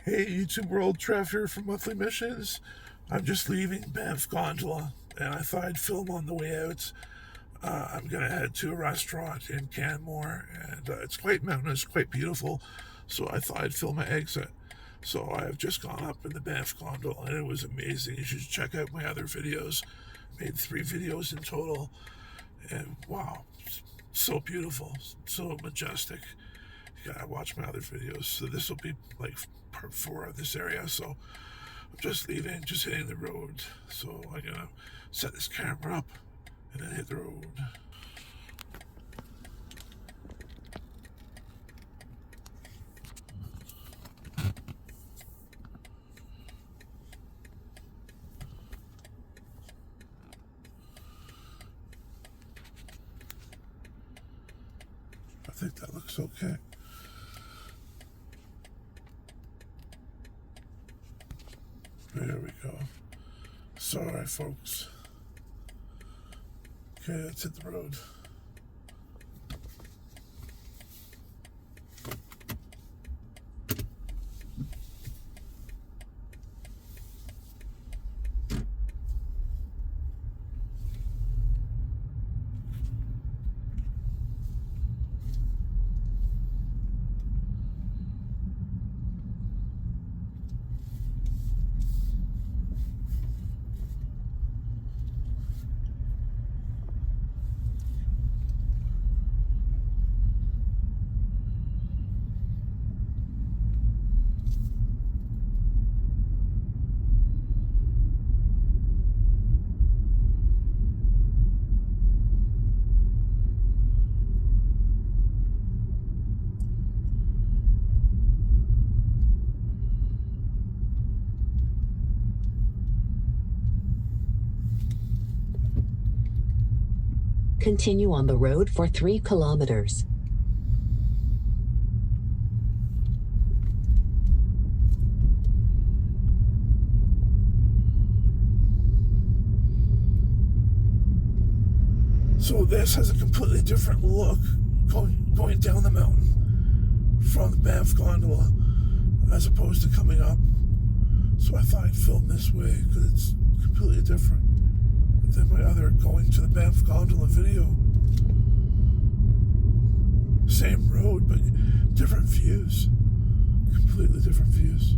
Hey YouTube world, Trev here from Monthly Missions. I'm just leaving Banff Gondola and I thought I'd film on the way out. I'm going to head to a restaurant in Canmore and it's quite mountainous, quite beautiful, so I thought I'd film my exit. So I have just gone up in the Banff Gondola and it was amazing. You should check out my other videos. Made 3 videos in total and wow, so beautiful, so majestic. You gotta watch my other videos. So this will be like part 4 of this area. So I'm just leaving, just hitting the road. So I'm gonna set this camera up and then hit the road. I think that looks okay. There we go. Sorry, folks. Okay, let's hit the road. Continue on the road for 3 kilometers. So this has a completely different look going down the mountain from the Banff Gondola as opposed to coming up. So I thought I'd film this way because it's completely different than my other going to the Banff Gondola video. Same road, but different views. Completely different views.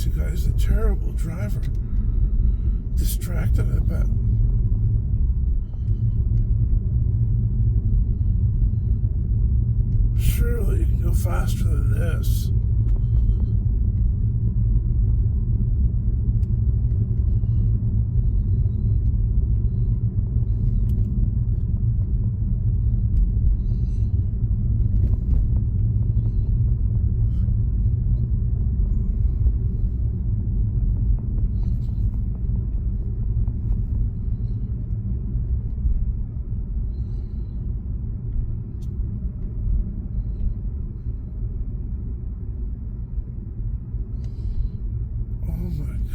taxi guy is a terrible driver. Distracted, I bet. Surely you can go faster than this.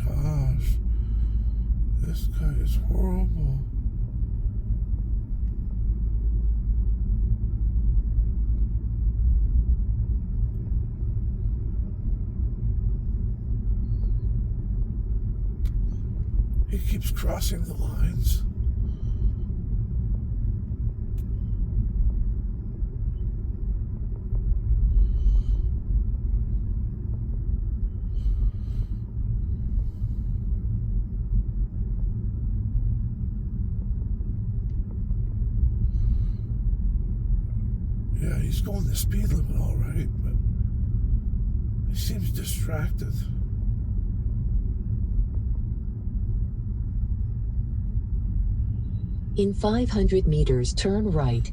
Gosh, this guy is horrible. He keeps crossing the lines. Yeah, he's going the speed limit all right, but he seems distracted. In 500 meters, turn right.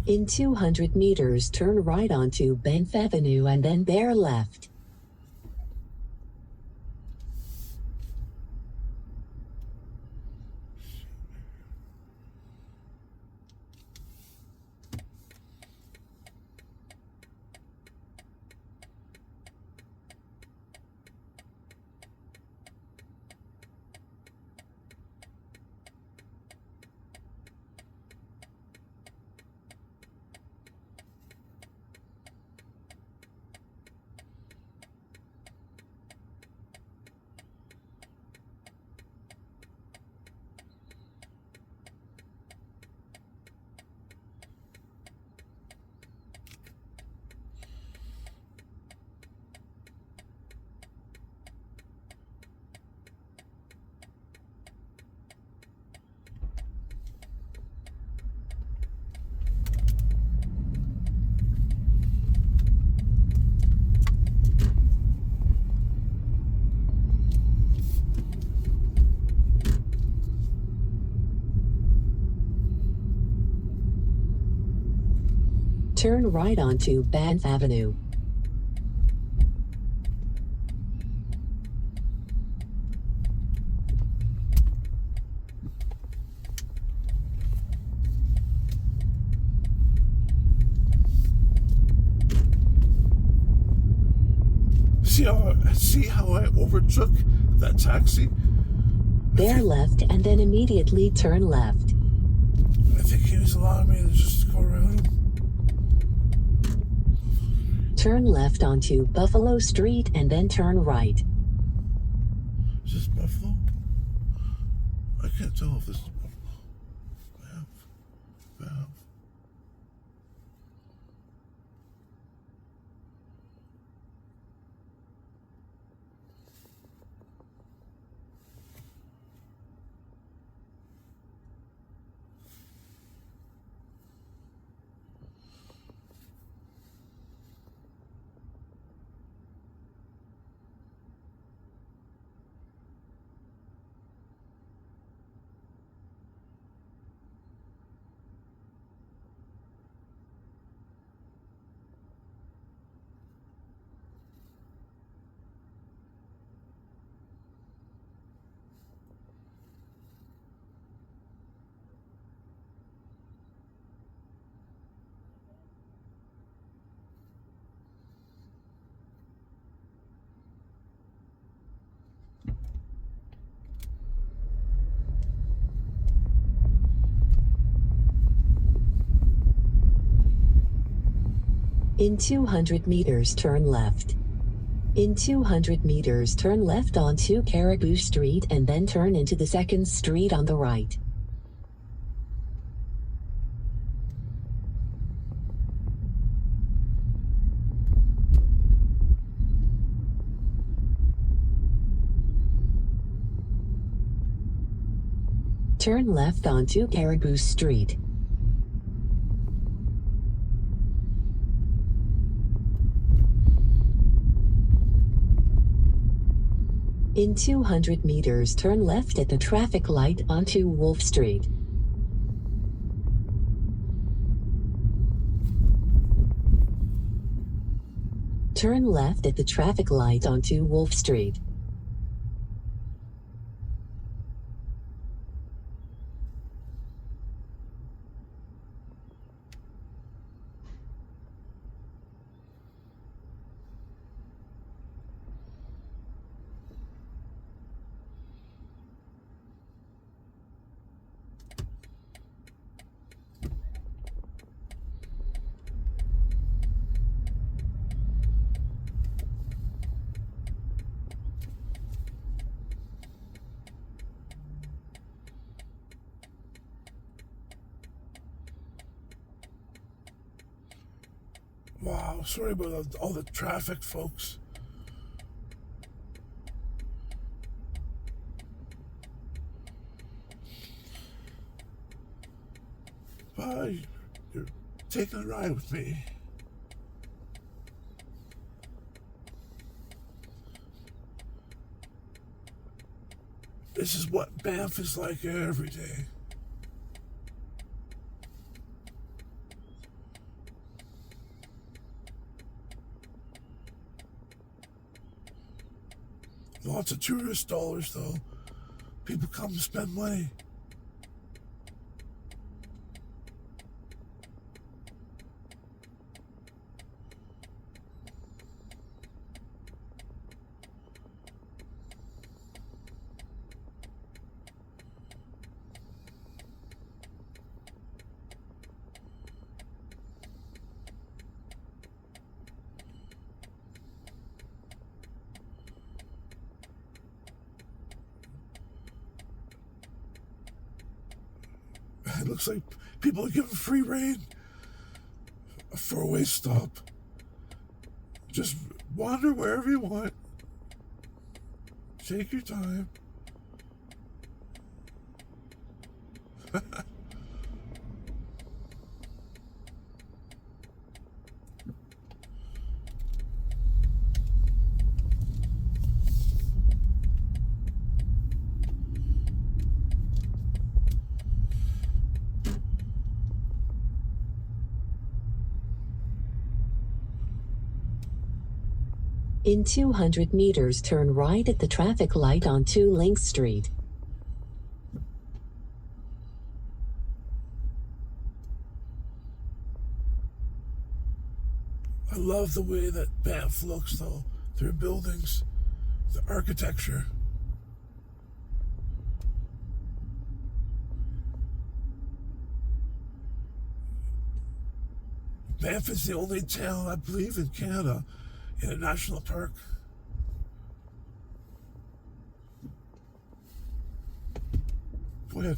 In 200 meters, turn right onto Banff Avenue and then bear left. Turn right onto Banff Avenue. See how I overtook that taxi? Bear left and then immediately turn left. I think he was allowing me to just go around him. Turn left onto Buffalo Street and then turn right. Is this Buffalo? I can't tell if this is Buffalo. Banff. In 200 meters, turn left. In 200 meters, turn left onto Caribou Street and then turn into the second street on the right. Turn left onto Caribou Street. In 200 meters, turn left at the traffic light onto Wolf Street. Turn left at the traffic light onto Wolf Street. Wow, sorry about all the traffic, folks. Bye. You're taking a ride with me. This is what Banff is like every day. Lots of tourist dollars, though. People come to spend money. It looks like people are giving free rein. A four-way stop. Just wander wherever you want. Take your time. In 200 meters, turn right at the traffic light onto Link Street. I love the way that Banff looks, though. Their buildings, the architecture. Banff is the only town, I believe, in Canada in a national park. Go ahead.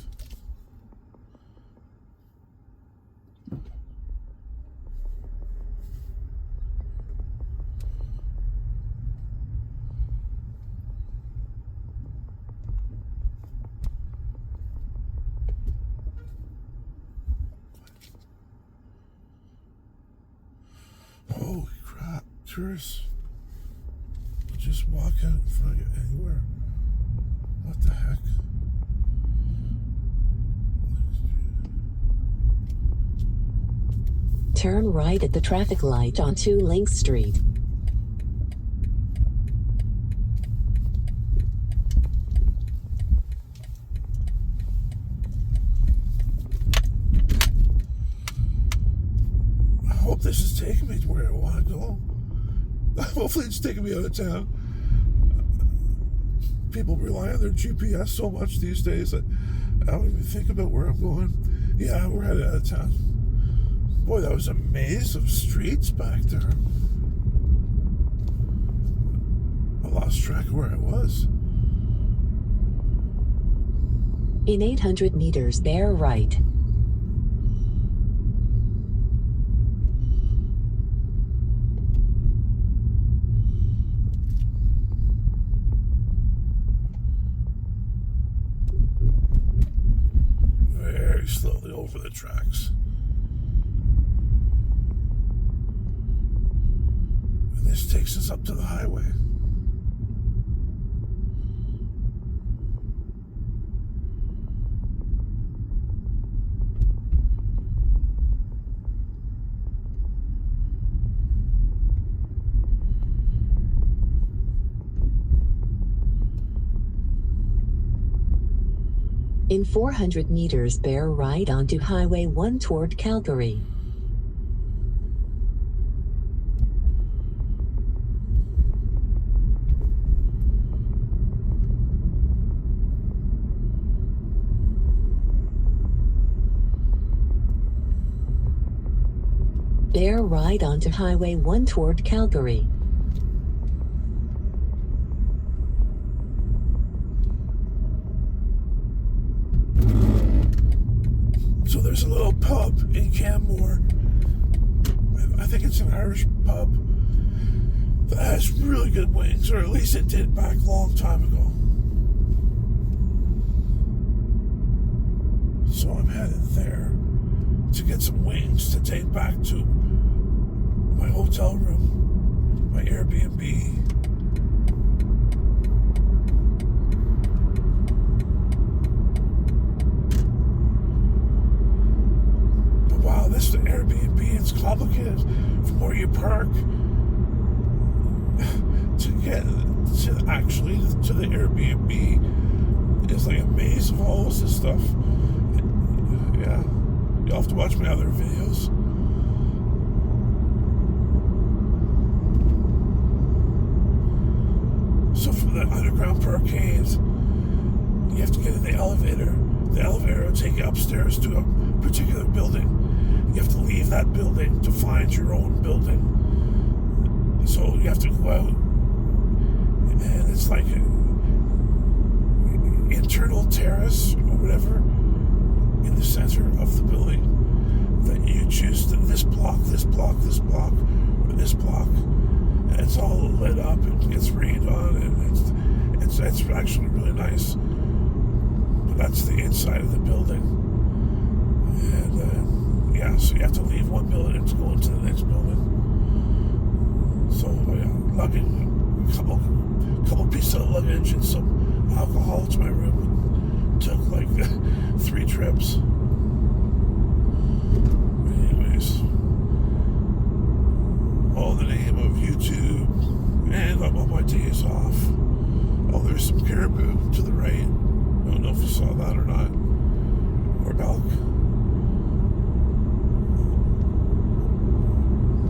Holy crap, tourists just walk out in front of you anywhere. What the heck? Turn right at the traffic light onto Link Street. I hope this is taking me to where I want to go. Hopefully it's taking me out of town. People rely on their GPS so much these days that I don't even think about where I'm going. Yeah, we're headed out of town. Boy, that was a maze of streets back there. I lost track of where I was. In 800 meters, bear right. Very slowly over the tracks. And this takes us up to the highway. In 400 meters, bear right onto Highway 1 toward Calgary. Bear right onto Highway 1 toward Calgary. So there's a little pub in Canmore. I think it's an Irish pub that has really good wings, or at least it did back a long time ago. So I'm headed there to get some wings to take back to my hotel room, my Airbnb. Wow, this is an Airbnb. It's complicated from where you park to get to actually to the Airbnb. It's like a maze of holes and stuff. Yeah, you'll have to watch my other videos. So from the underground parkades, you have to get in the elevator. The elevator will take you upstairs to a particular building. You have to leave that building to find your own building. So you have to go out, and it's like an internal terrace or whatever in the center of the building that you choose to this block, or this block, and it's all lit up and gets rained on, and it's actually really nice. But that's the inside of the building, and yeah, so you have to leave one building to go into the next building. So yeah, lugging a couple pieces of luggage and some alcohol to my room. Took like 3 trips. Anyways, all in the name of YouTube, and I'm on my days off. Oh, there's some caribou to the right. I don't know if you saw that or not, or elk.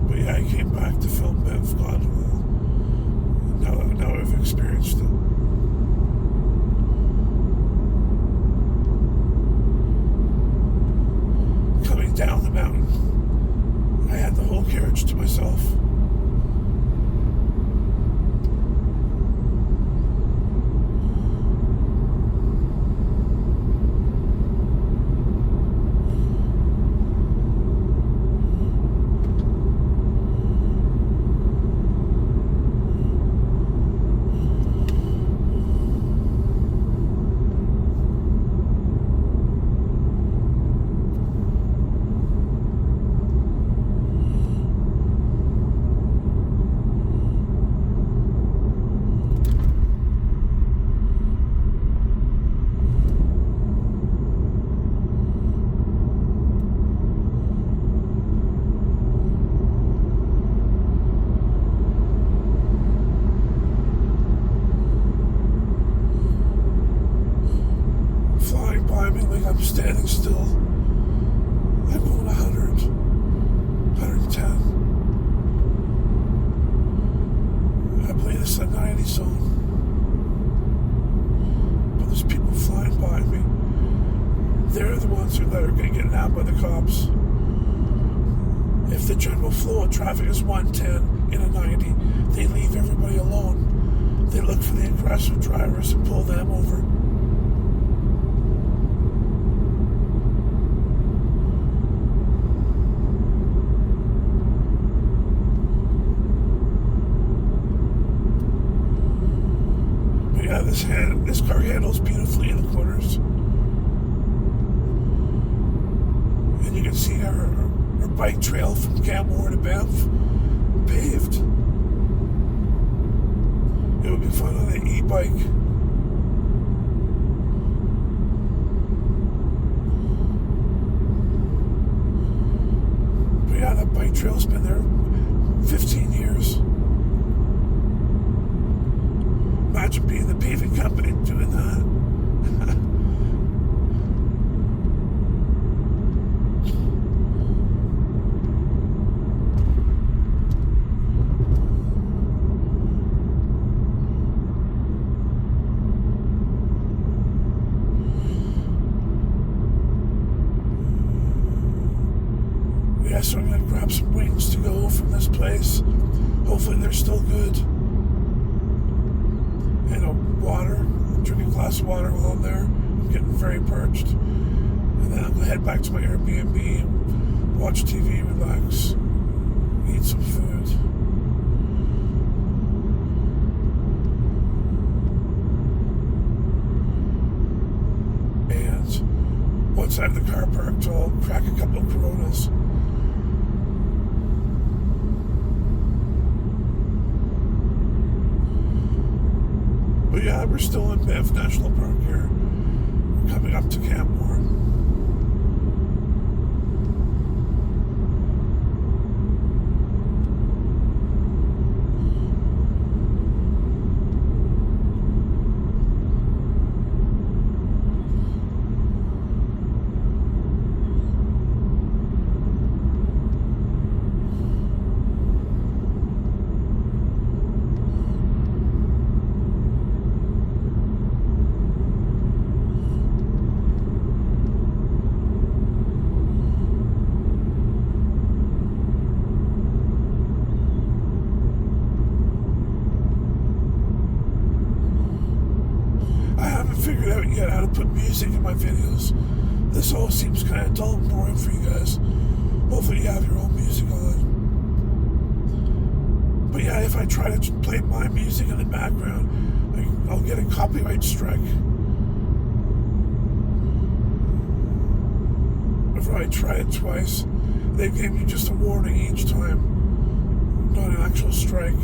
But yeah, I came back to film Banff Gondola. Now I've experienced it. Coming down the mountain, I had the whole carriage to myself. I'm standing still. I'm going 100, 110. I believe this is a 90 zone. But there's people flying by me. They're the ones that are going to get nabbed by the cops. If the general flow of traffic is 110 in a 90, they leave everybody alone. They look for the aggressive drivers and pull them over. But yeah, this car handles beautifully in the corners. And you can see our bike trail from Canmore to Banff paved. It would be fun on an e-bike. But yeah, that bike trail's been there 15 years. Imagine being the paving company doing that. Yeah, so I'm going to grab some wings to go from this place. Hopefully they're still good. And water. I'm drinking a glass of water while I'm there. I'm getting very parched. And then I'm going to head back to my Airbnb, watch TV, relax, eat some food. And once I have the car parked, I'll crack a couple of Coronas. But yeah, we're still in Banff National Park here. We're coming up to Canmore. Figured out yet how to put music in my videos. This all seems kind of dull and boring for you guys. Hopefully you have your own music on. But yeah, if I try to play my music in the background, I'll get a copyright strike. If I try it twice, they gave me just a warning each time, not an actual strike.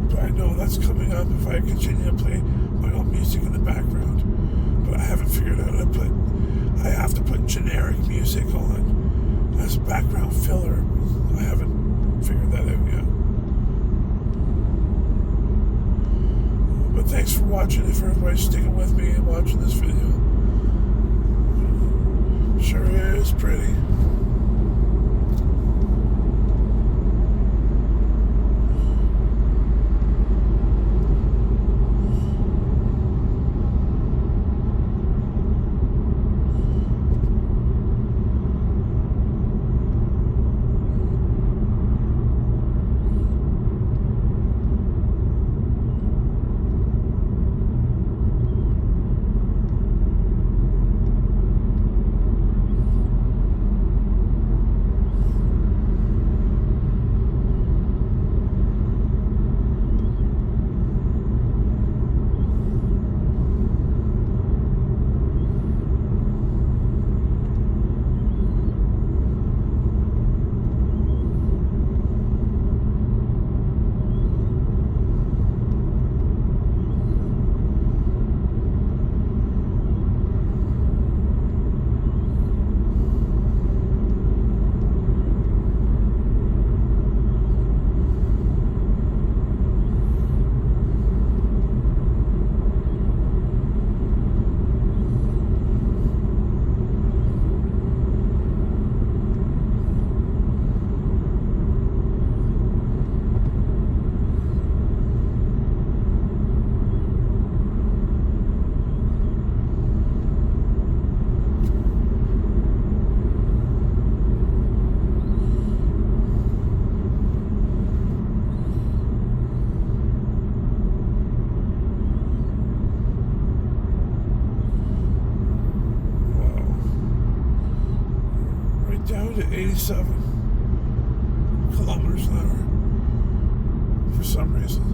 But I know that's coming up if I continue to play my own music in the background. But I haven't figured out how to I have to put generic music on as background filler. I haven't figured that out yet. But thanks for watching, and for everybody sticking with me and watching this video. Sure is pretty. down to 87 kilometers an hour for some reason.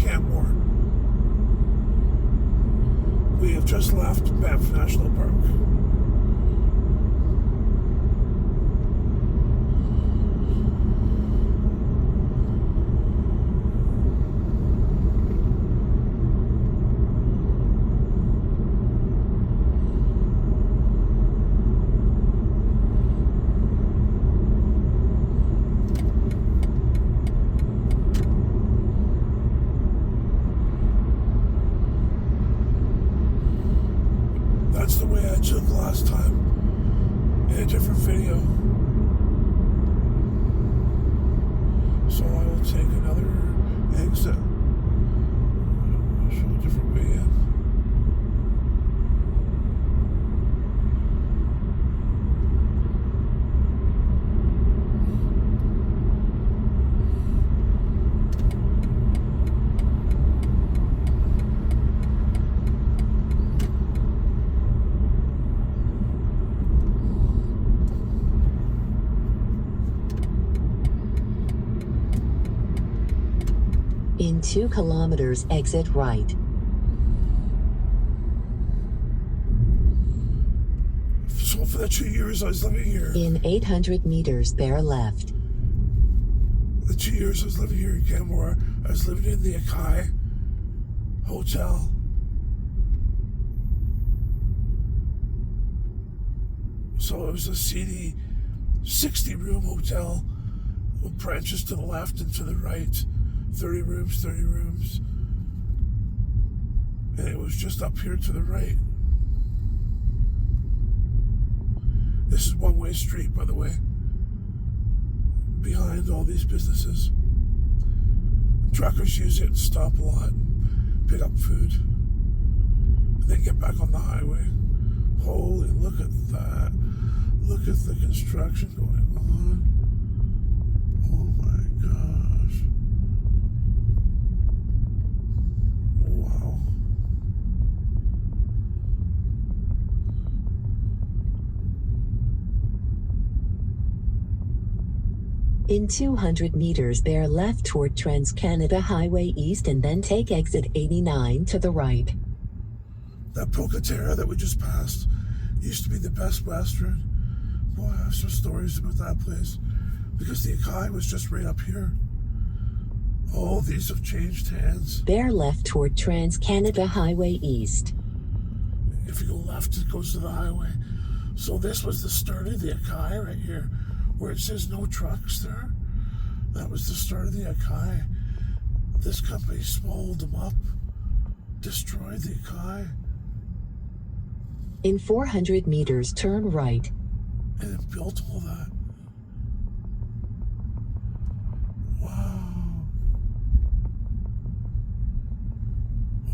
Canmore. We have just left Banff National Park. That's the way I took last time in a different video. So I will take another exit. I'll show a different way in. 2 kilometers, exit right. So for the 2 years I was living here. In 800 meters, bear left. The 2 years I was living here in Canmore, I was living in the Akai Hotel. So it was a seedy 60-room hotel with branches to the left and to the right. 30 rooms. And it was just up here to the right. This is one-way street, by the way, behind all these businesses. Truckers use it and stop a lot, pick up food, and then get back on the highway. Holy, look at that. Look at the construction going on. Oh my gosh. Wow. In 200 meters, bear left toward Trans-Canada Highway East and then take exit 89 to the right. That Pocatera that we just passed used to be the Best Western. Boy, I have some stories about that place because the Akai was just right up here. Oh, these have changed hands. Bear left toward Trans-Canada Highway East. If you go left, it goes to the highway. So this was the start of the Akai right here, where it says no trucks there. That was the start of the Akai. This company swallowed them up, destroyed the Akai. In 400 meters, turn right. And it built all that. Wow.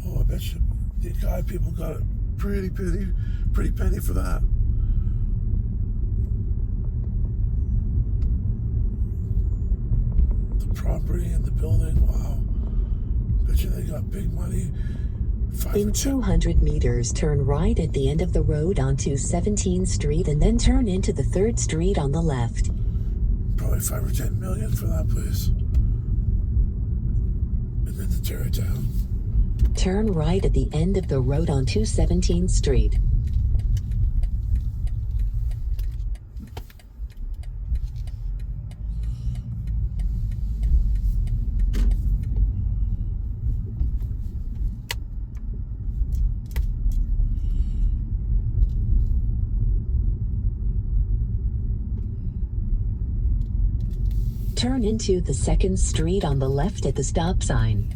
Oh, I bet you the Akai people got a pretty penny for that. The property and the building, wow. Bet you they got big money. In 200 meters, turn right at the end of the road onto 17th Street and then turn into the 3rd Street on the left. Probably 5 or 10 million for that place. And then to tear it down. Turn right at the end of the road onto 17th Street. Turn into the 2nd Street on the left at the stop sign.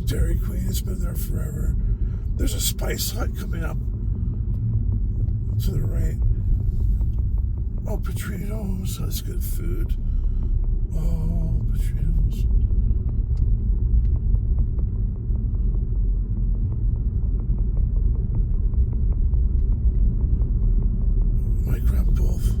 Dairy Queen has been there forever. There's a Spice Hut coming up to the right. Oh, Petrino's. That's good food. Oh, Petrino's. Might grab both.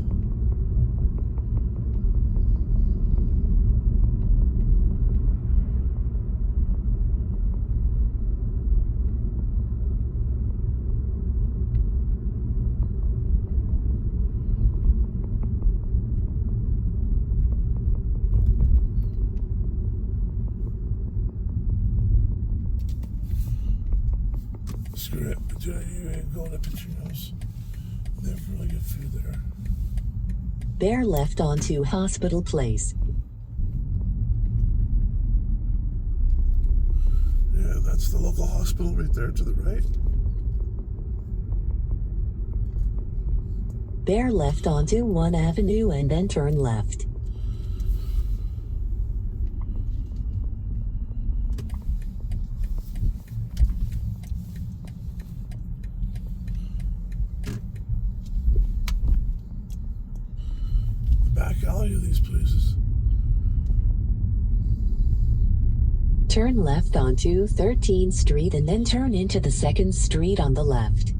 Screw it. You ain't going to Petrino's. They have really good food there. Bear left onto Hospital Place. Yeah, that's the local hospital right there to the right. Bear left onto 1 Avenue and then turn left. Back alley of these places. Turn left onto 13th Street and then turn into the 2nd Street on the left.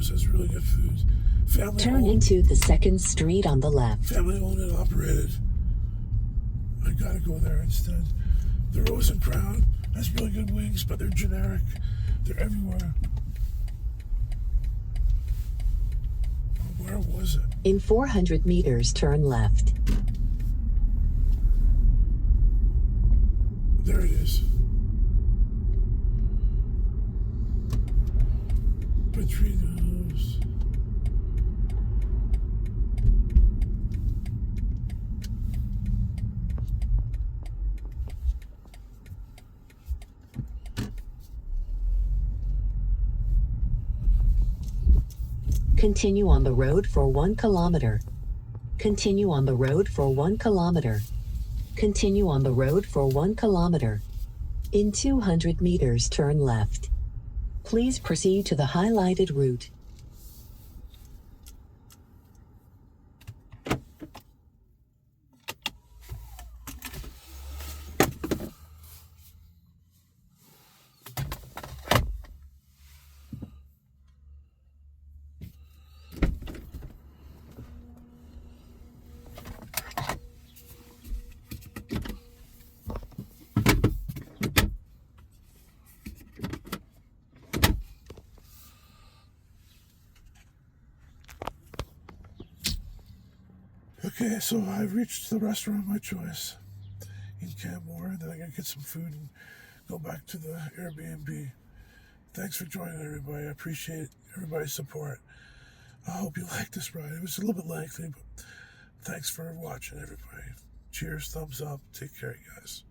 Domino's has really good food. Family Turn owned. into the second street on the left. Family owned and operated. I gotta go there instead. The Rose and Crown has really good wings, but they're generic. They're everywhere. Where was it? In 400 meters, turn left. There it is. Petrinos. Continue on the road for 1 kilometer. Continue on the road for 1 kilometer. Continue on the road for 1 kilometer. In 200 meters, turn left. Please proceed to the highlighted route. Okay, so I've reached the restaurant of my choice in Canmore. Then I'm going to get some food and go back to the Airbnb. Thanks for joining, everybody. I appreciate everybody's support. I hope you liked this ride. It was a little bit lengthy, but thanks for watching, everybody. Cheers, thumbs up. Take care, you guys.